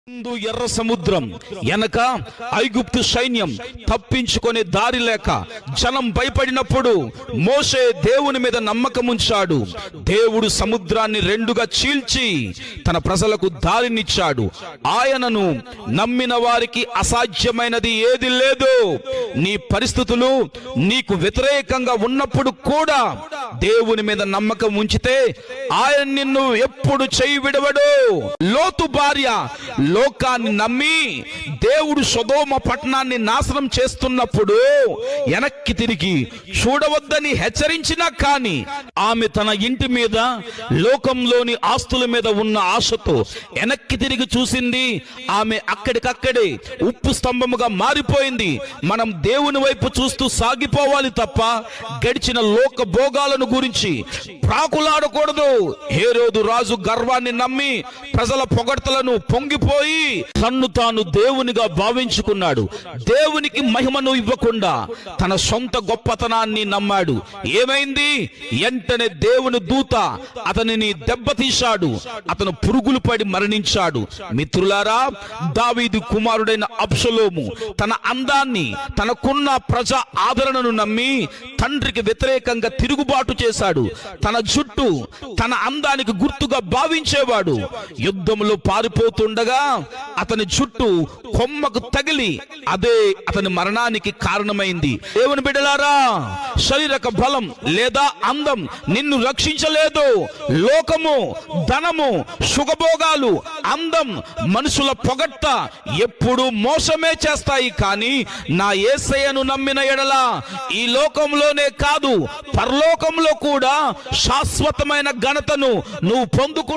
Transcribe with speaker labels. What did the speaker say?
Speaker 1: ముందు ఎర్ర సముద్రం, వెనక ఐగుప్తు సైన్యం తప్పించుకునే దారి లేక జనం భయపడినప్పుడు మోషే దేవుని మీద నమ్మకం ఉంచాడు. దేవుడు సముద్రాన్ని రెండుగా చీల్చి తన ప్రజలకు దారినిచ్చాడు. ఆయనను నమ్మిన వారికి అసాధ్యమైనది ఏది లేదు. నీ పరిస్థితులు నీకు వ్యతిరేకంగా ఉన్నప్పుడు కూడా దేవుని మీద నమ్మకం ఉంచితే ఆయన నిన్ను ఎప్పుడు చేయి విడవడు. లోతు భార్య లోకాన్ని నమ్మి దేవుడు సొదొమ పట్టణాన్ని నాశనం చేస్తున్నప్పుడు వెనక్కి తిరిగి చూడవద్దని హెచ్చరించినా కానీ ఆమె తన ఇంటి మీద, లోకంలోని ఆస్తుల మీద ఉన్న ఆశతో వెనక్కి తిరిగి చూసింది. ఆమె అక్కడికక్కడే ఉప్పు స్తంభముగా మారిపోయింది. మనం దేవుని వైపు చూస్తూ సాగిపోవాలి తప్ప గడిచిన లోక భోగాలను గురించి ప్రాకులాడకూడదు. హేరోదు రాజు గర్వాన్ని నమ్మి ప్రజల పొగడ్తలను పొంగిపోయి తన్ను తాను దేవునిగా భావించుకున్నాడు. దేవునికి మహిమను ఇవ్వకుండా తన సొంత గొప్పతనాన్ని నమ్మాడు. ఏమైంది? వెంటనే దేవుని దూత అతనిని దెబ్బతీశాడు. అతను పురుగులు పడి మరణించాడు. మిత్రులారా, దావీదు కుమారుడైన అబ్షలోము తన అందాన్ని, తనకున్న ప్రజా ఆదరణను నమ్మి తండ్రికి వ్యతిరేకంగా తిరుగుబాటు చేశాడు. తన జుట్టు తన అందానికి గుర్తుగా భావించేవాడు. యుద్ధంలో పారిపోతుండగా అతని జుట్టు కొమ్మకు తగిలి అదే అతని మరణానికి కారణమైంది. దేవుని బిడ్డలారా, శరీరక బలం లేదా అందం నిన్ను రక్షించలేదు. లోకము, ధనము, సుఖభోగాలు, అందం, మనుషుల పొగట్ట ఎప్పుడు మోసమే చేస్తాయి. కానీ నా యేసయ్యను నమ్మిన ఎడల ఈ లోకంలోనే కాదు పరలోకంలో కూడా శాశ్వతమైన ఘనతను నువ్వు పొందుకుంటావు.